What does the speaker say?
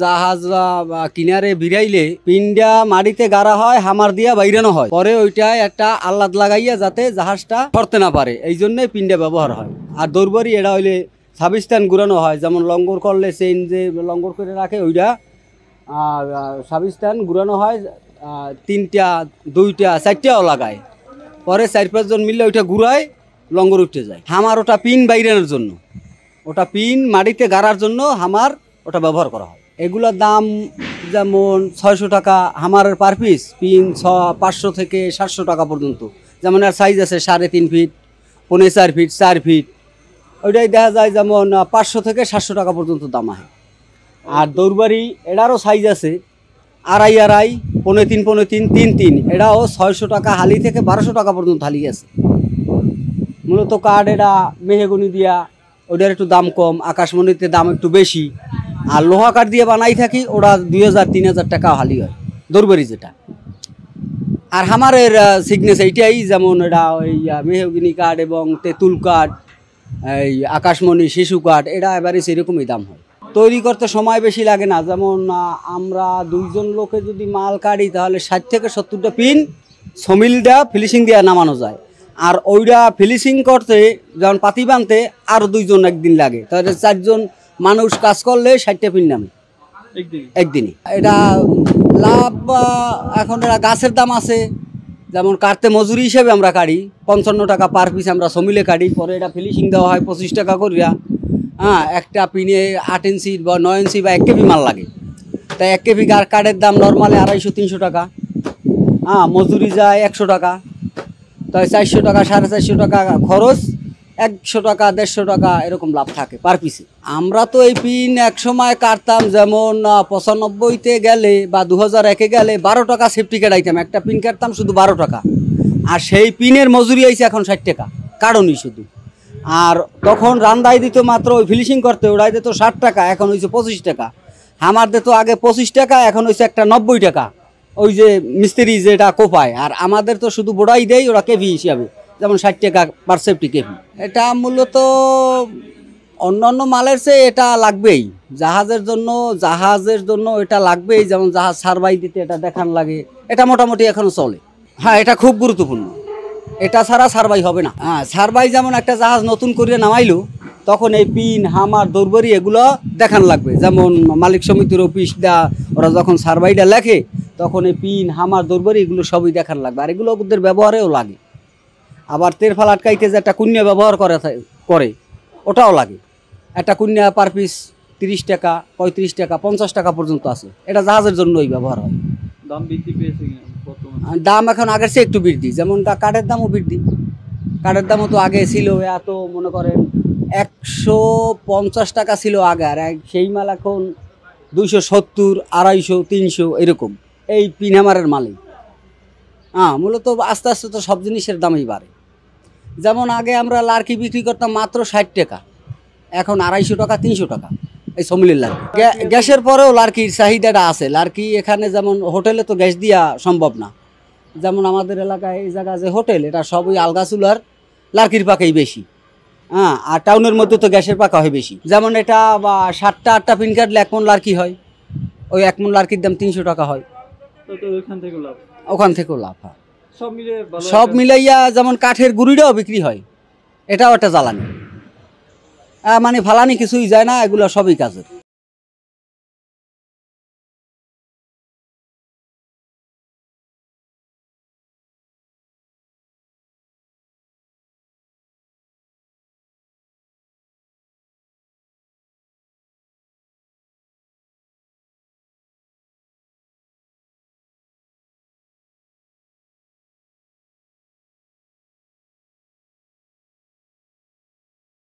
জাহাজরা কিনারে ভিড়াইলে পিন্ডা মাটিতে গাড়া হয়, হামার দিয়া বাইরানো হয়, পরে ওইটায় একটা আল্লাদ লাগাইয়া যাতে জাহাজটা ধরতে না পারে, এই জন্য পিন্ডা ব্যবহার হয়। আর দৌড়বাড়ি এটা হইলে সাবিস্তান ঘুরানো হয়, যেমন লঙ্গর করলে চেইন যে লঙ্গর করে রাখে ওইটা সাবিস্তান ঘুরানো হয়, তিনটা দুইটা চারটাও লাগায়, পরে 4-5 জন মিললে ওইটা ঘুরায় লঙ্গর উঠতে যায়। হামার ওটা পিন বাইরানোর জন্য, ওটা পিন মাটিতে গাড়ার জন্য হামার ওটা ব্যবহার করা হয়। এগুলোর দাম যেমন 600 টাকা হামারের পার পিস, পিন 500 থেকে 700 টাকা পর্যন্ত। যেমন আর সাইজ আছে 3.5 ফিট, 4.25 ফিট, 4 ফিট, ওইটাই দেখা যায় যেমন 500 থেকে 700 টাকা পর্যন্ত দাম হয়। আর দৌড়বাড়ি এটারও সাইজ আছে 2.5, 3.5, 3.5, 3.3, এটাও 600 টাকা হালি থেকে 1200 টাকা পর্যন্ত হালি আছে। মূলত কাঠ এটা মেহগনি দিয়া, ওটার একটু দাম কম, আকাশমণিতে দাম একটু বেশি। আর লোহা কাঠ দিয়ে বানাই থাকি, ওটা 2000-3000 টাকা হালি হয় দৌড়বাড়ি যেটা। আর হামারের সিগনেস এইটাই, যেমন এটা ওই মেহগনি কাঠ এবং তেঁতুল কাঠ, এই আকাশমণি, শিশু কাঠ, এটা এবারে সেরকমই দাম হয়। তৈরি করতে সময় বেশি লাগে না, যেমন আমরা 2 জন লোকে যদি মাল কাটি তাহলে 60 থেকে 70টা পিন সমিল দেওয়া ফিনিশিং দিয়ে নামানো যায়। আর ওইটা ফিনিশিং করতে যেমন পাতি বানতে আরও 2 জন একদিন লাগে, তাহলে 4 জন মানুষ কাজ করলে 60টা পিন নামে একদিনই। এটা লাভ, এখন এটা গাছের দাম আছে, যেমন কাটতে মজুরি হিসেবে আমরা কাটি 55 টাকা পার পিস, আমরা সমিলে কাটি, পরে এটা ফিনিশিং দেওয়া হয় 25 টাকা করিয়া। একটা পিনে 8 ইঞ্চি বা 9 ইঞ্চি বা 1 কেবি মাল লাগে, তাই 1 কেবি কাঠের দাম নর্মালি 250-300 টাকা। মজুরি যায় 100 টাকা, তাই 400 টাকা, 450 টাকা খরচ, 100 টাকা 150 টাকা এরকম লাভ থাকে পার পিসে। আমরা তো এই পিন এক সময় কাটতাম, যেমন 95-তে গেলে বা 2001-এ গেলে 12 টাকা সেফটি কাটাইতাম, একটা পিন কাটতাম শুধু 12 টাকা। আর সেই পিনের মজুরি আইছে এখন 60 টাকা কারণই শুধু। আর তখন রান্দাই দিত মাত্র ওই ফিনিশিং করতে, ওরাই দিত 60 টাকা, এখন হয়েছে 25 টাকা। আমার দিত আগে 25 টাকা, এখন হয়েছে একটা 90 টাকা, ওই যে মিস্ত্রি যেটা কোপায়। আর আমাদের তো শুধু বোড়াই দেয় ওরা কেভি হিসাবে, যেমন 60 টাকা পার সেফটি কেভি। এটা মূলত অন্যান্য মালের চেয়ে এটা লাগবেই জাহাজের জন্য এটা লাগবেই, যেমন জাহাজ সার্ভাই দিতে এটা দেখান লাগে, এটা মোটামুটি এখনো চলে। এটা খুব গুরুত্বপূর্ণ, এটা ছাড়া সার্ভাই হবে না। সার্ভাই যেমন একটা জাহাজ নতুন করে নামাইলো, তখন এই পিন, হামার, দৌড়বাড়ি এগুলো দেখান লাগবে। যেমন মালিক সমিতির অফিস দা ওরা যখন সার্ভাইটা লেখে, তখন এই পিন, হামার, দৌড়বাড়ি এগুলো সবই দেখান লাগবে। আর এগুলো ওদের ব্যবহারেও লাগে। আবার তেরফাল আটকাইতে যে একটা কুন্যা ব্যবহার করে ওটাও লাগে। একটা কুন্যা পার পিস 30 টাকা, 35 টাকা, 50 টাকা পর্যন্ত আছে, এটা জাহাজের জন্যই ব্যবহার হয়। দাম বৃদ্ধি পেয়েছে কিনা? দাম এখন আগের চেয়ে একটু বৃদ্ধি, যেমন কাঠের দামও বৃদ্ধি। কাঠের দামও তো আগে ছিল এত, মনে করেন 150 টাকা ছিল আগে, আর সেই মাল এখন 270, 250, 300 এরকম, এই পিন হামারের মালিক। মূলত আস্তে আস্তে তো সব জিনিসের দামই বাড়ে। যেমন আগে আমরা লার্কি বিক্রি করতাম মাত্র 60 টাকা, এখন 250 টাকা, 300 টাকা এই সমিলের লার্কি। গ্যাসের পরেও লার্কির চাহিদাটা আছে। লার্কি এখানে যেমন হোটেলে তো গ্যাস দেওয়া সম্ভব না, যেমন আমাদের এলাকায় এই জায়গা যে হোটেল, এটা সবই আলগা চুলার লার্কির পাকাই বেশি। আর টাউনের মধ্যে তো গ্যাসের পাকা হয় বেশি। যেমন এটা 7টা-8টা পিন কাটলে 1 মণ লার্কি হয়, ওই 1 মণ লার্কির দাম 300 টাকা হয়। ওখান থেকেও লাভ হয়। সব মিলাইয়া যেমন কাঠের গুঁড়িটাও বিক্রি হয়, এটাও একটা জ্বালানি, মানে ফালানি কিছুই যায় না, এগুলো সবই কাজের।